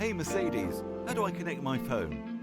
Hey Mercedes, how do I connect my phone?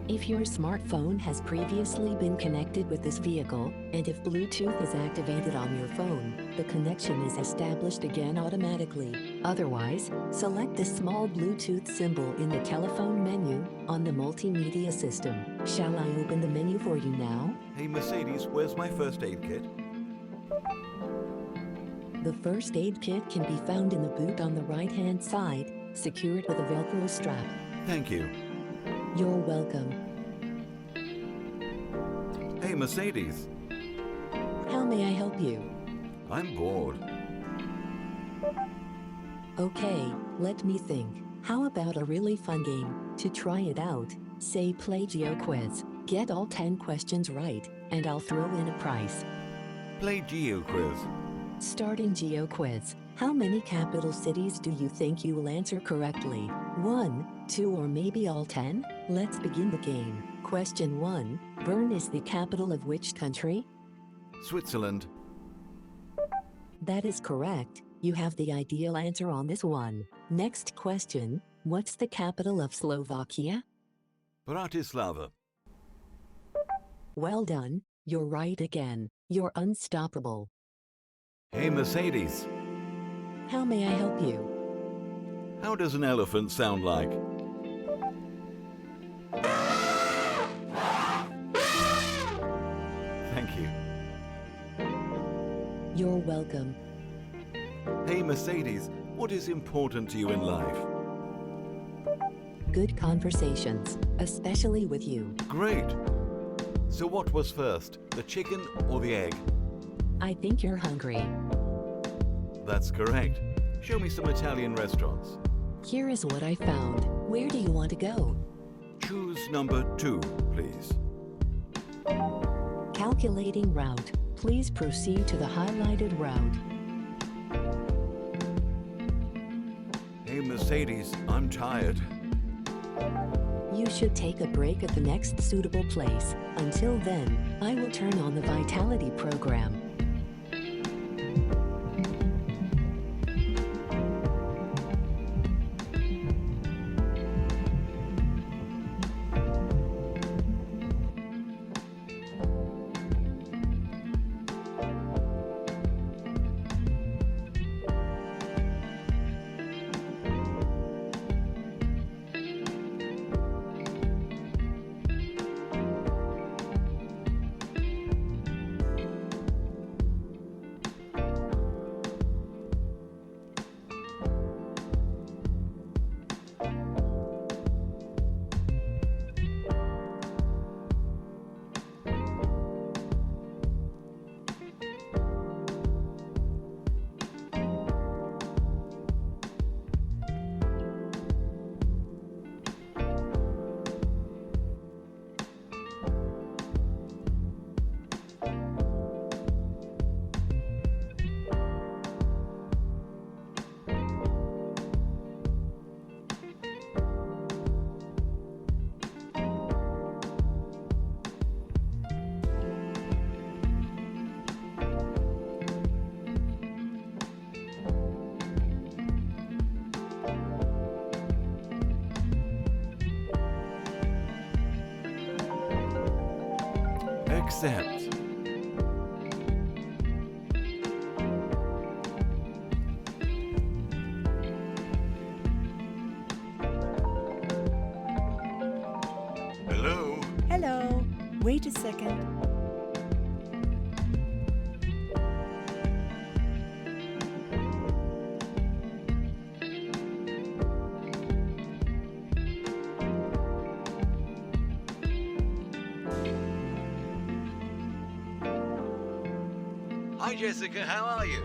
If your smartphone has previously been connected with this vehicle, and if Bluetooth is activated on your phone, the connection is established again automatically. Otherwise, select the small Bluetooth symbol in the telephone menu on the multimedia system. Shall I open the menu for you now? Hey Mercedes, where's my first aid kit? The first aid kit can be found in the boot on the right-hand side, secured with a Velcro strap. Thank you. You're welcome. Hey Mercedes, How may I help you? I'm bored. Okay, let me think. How about a really fun game? To try it out, say play Geo Quiz. Get all 10 questions right, and I'll throw in a prize. Play Geo Quiz. Starting Geo Quiz. How many capital cities do you think you will answer correctly? 1, 2, or maybe all 10? Let's begin the game. Question 1. Bern is the capital of which country? Switzerland. That is correct. You have the ideal answer on this one. Next question. What's the capital of Slovakia? Bratislava. Well done. You're right again. You're unstoppable. Hey Mercedes, How may I help you? how does an elephant sound like? Thank you. You're welcome. Hey Mercedes, what is important to you in life? Good conversations, especially with you. Great. So what was first, the chicken or the egg? I think you're hungry. That's correct. Show me some Italian restaurants. Here is what I found. Where do you want to go? Choose number 2, please. Calculating route. Please proceed to the highlighted route. Hey Mercedes, I'm tired. You should take a break at the next suitable place. Until then, I will turn on the Vitality program. Accept. Hello? Hello. Wait a second. Hi Jessica, how are you?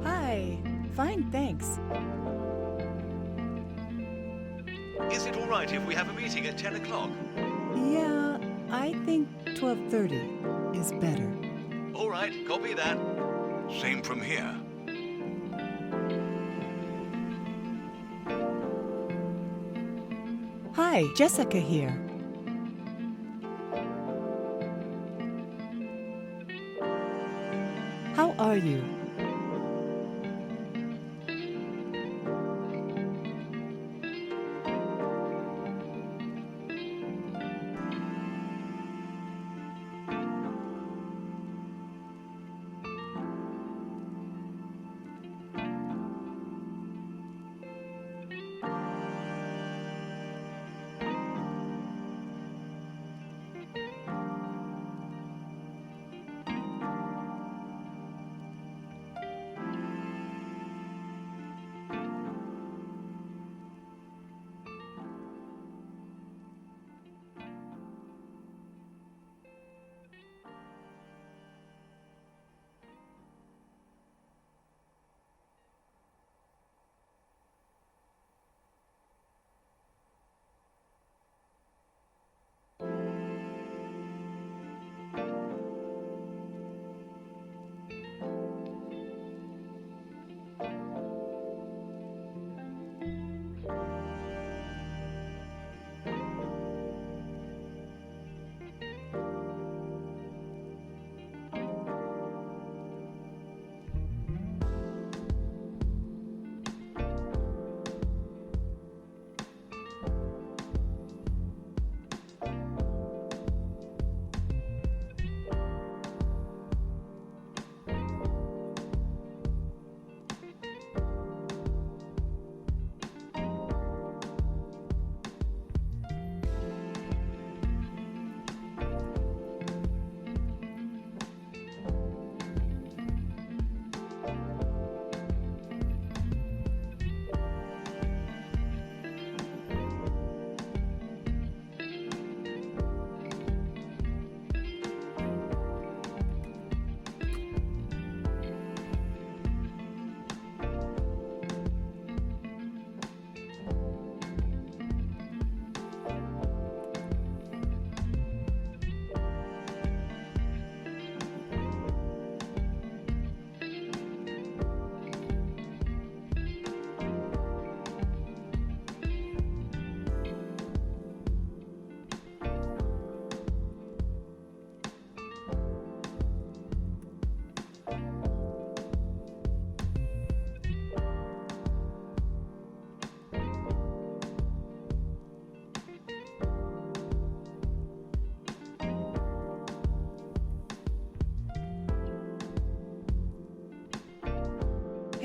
Hi. Fine, thanks. Is it all right if we have a meeting at 10 o'clock? Yeah, I think 12:30 is better. All right, copy that. Same from here. Hi, Jessica here. How are you?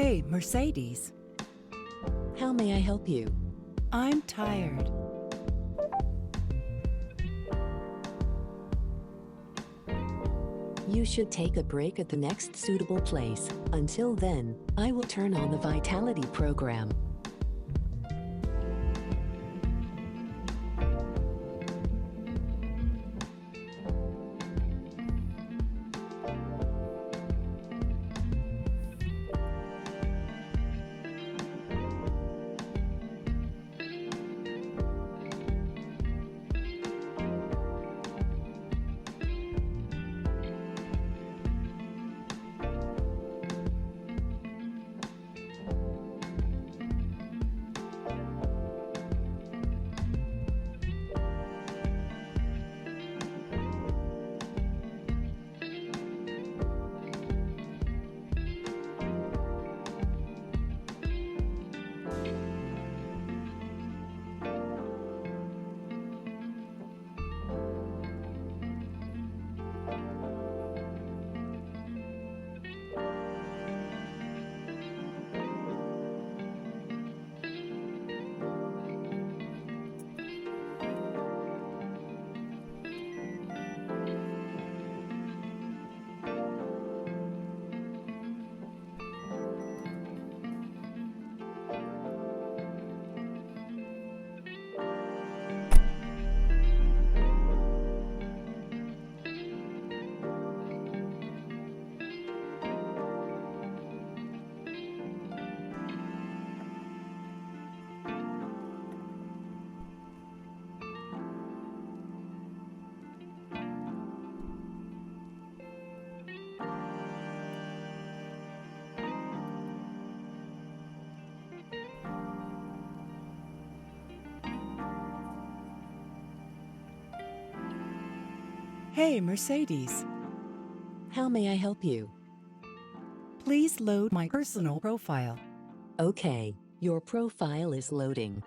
Hey, Mercedes. How may I help you? I'm tired. You should take a break at the next suitable place. Until then, I will turn on the Vitality program. Hey, Mercedes. How may I help you? Please load my personal profile. Okay, your profile is loading.